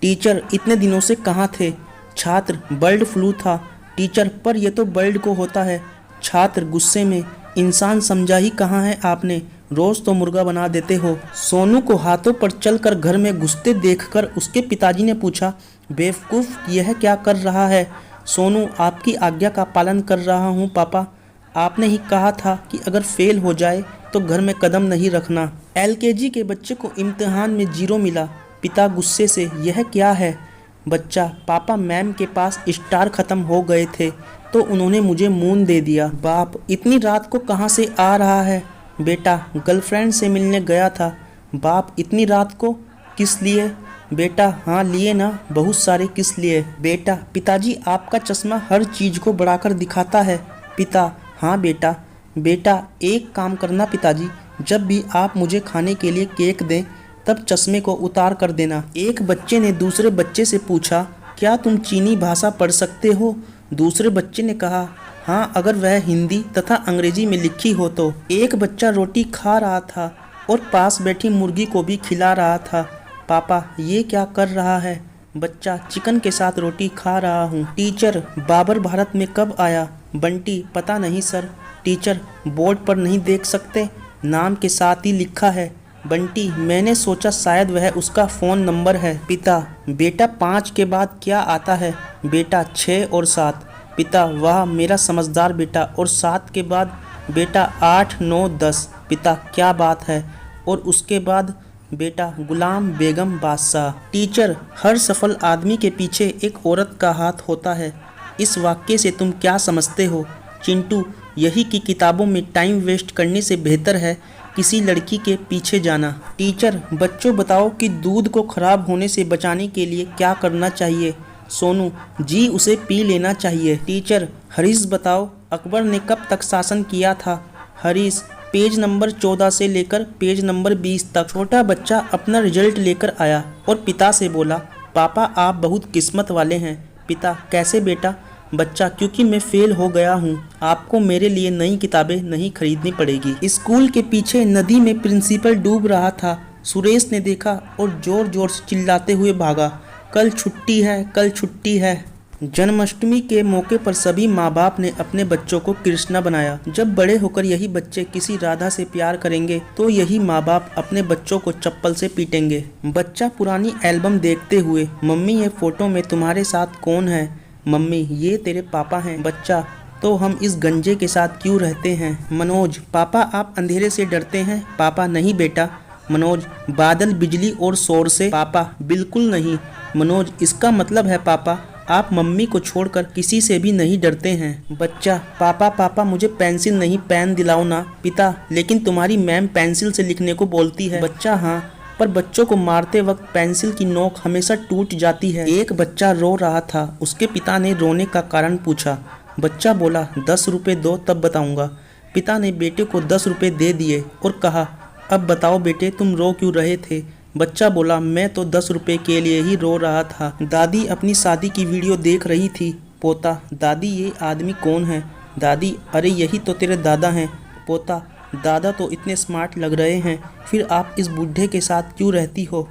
Teacher इतने दिनों से कहाँ थे? छात्र बर्ड फ्लू था। टीचर पर यह तो बर्ड को होता है। छात्र गुस्से में इंसान समझा ही कहाँ है आपने, रोज तो मुर्गा बना देते हो। सोनू को हाथों पर चलकर घर में घुसते देखकर उसके पिताजी ने पूछा, बेवकूफ़ यह क्या कर रहा है? सोनू आपकी आज्ञा का पालन कर रहा हूँ पापा। आपने ही कहा था कि अगर फेल हो जाए तो घर में कदम नहीं रखना। एलकेजी के बच्चे को इम्तिहान में 0 मिला। पिता गुस्से से, यह क्या है? बच्चा, पापा मैम के पास स्टार ख़त्म हो गए थे तो उन्होंने मुझे मून दे दिया। बाप, इतनी रात को कहाँ से आ रहा है? बेटा, गर्लफ्रेंड से मिलने गया था। बाप, इतनी रात को किस लिए? बेटा, हाँ लिए ना, बहुत सारे किस लिए? बेटा, पिताजी आपका चश्मा हर चीज़ को बढ़ाकर दिखाता है। पिता, हाँ बेटा। बेटा, एक काम करना पिताजी, जब भी आप मुझे खाने के लिए केक दें तब चश्मे को उतार कर देना। एक बच्चे ने दूसरे बच्चे से पूछा, क्या तुम चीनी भाषा पढ़ सकते हो? दूसरे बच्चे ने कहा, हाँ अगर वह हिंदी तथा अंग्रेजी में लिखी हो तो। एक बच्चा रोटी खा रहा था और पास बैठी मुर्गी को भी खिला रहा था। पापा, ये क्या कर रहा है? बच्चा, चिकन के साथ रोटी खा रहा हूँ। टीचर, बाबर भारत में कब आया? बंटी, पता नहीं सर। टीचर, बोर्ड पर नहीं देख सकते? नाम के साथ ही लिखा है। बंटी, मैंने सोचा शायद वह उसका फ़ोन नंबर है। पिता, बेटा 5 के बाद क्या आता है? बेटा, 6 और 7। पिता, वाह मेरा समझदार बेटा। और 7 के बाद? बेटा 8, 9, 10। पिता, क्या बात है। और उसके बाद? बेटा, गुलाम बेगम बादशाह। टीचर, हर सफल आदमी के पीछे एक औरत का हाथ होता है। इस वाक्य से तुम क्या समझते हो? चिंटू, यही कि किताबों में टाइम वेस्ट करने से बेहतर है किसी लड़की के पीछे जाना। टीचर, बच्चों बताओ कि दूध को खराब होने से बचाने के लिए क्या करना चाहिए? सोनू, जी उसे पी लेना चाहिए। टीचर, हरीश बताओ अकबर ने कब तक शासन किया था? हरीश, पेज नंबर 14 से लेकर पेज नंबर 20 तक। छोटा बच्चा अपना रिजल्ट लेकर आया और पिता से बोला, पापा आप बहुत किस्मत वाले हैं। पिता, कैसे बेटा? बच्चा, क्योंकि मैं फेल हो गया हूँ। आपको मेरे लिए नई किताबें नहीं खरीदनी पड़ेगी। स्कूल के पीछे नदी में प्रिंसिपल डूब रहा था। सुरेश ने देखा और जोर जोर से चिल्लाते हुए भागा, कल छुट्टी है, कल छुट्टी है। जन्माष्टमी के मौके पर सभी माँ बाप ने अपने बच्चों को कृष्णा बनाया। जब बड़े होकर यही बच्चे किसी राधा से प्यार करेंगे तो यही माँ बाप अपने बच्चों को चप्पल से पीटेंगे। बच्चा पुरानी एल्बम देखते हुए, मम्मी ये फोटो में तुम्हारे साथ कौन है? मम्मी, ये तेरे पापा हैं। बच्चा, तो हम इस गंजे के साथ क्यों रहते हैं? मनोज, पापा आप अंधेरे से डरते हैं? पापा, नहीं बेटा। मनोज, बादल, बिजली और शोर से? पापा, बिल्कुल नहीं। मनोज, इसका मतलब है पापा आप मम्मी को छोड़कर किसी से भी नहीं डरते हैं। बच्चा, पापा मुझे पेंसिल नहीं पेन दिलाओ ना। पिता, लेकिन तुम्हारी मैम पेंसिल से लिखने को बोलती है। बच्चा, हाँ पर बच्चों को मारते वक्त पेंसिल की नोक हमेशा टूट जाती है। एक बच्चा रो रहा था। उसके पिता ने रोने का कारण पूछा। बच्चा बोला, 10 रुपये दो तब बताऊंगा। पिता ने बेटे को 10 रुपये दे दिए और कहा, अब बताओ बेटे तुम रो क्यों रहे थे? बच्चा बोला, मैं तो 10 रुपये के लिए ही रो रहा था। दादी अपनी शादी की वीडियो देख रही थी। पोता, दादी ये आदमी कौन है? दादी, अरे यही तो तेरे दादा हैं। पोता, दादा तो इतने स्मार्ट लग रहे हैं, फिर आप इस बूढ़े के साथ क्यों रहती हो?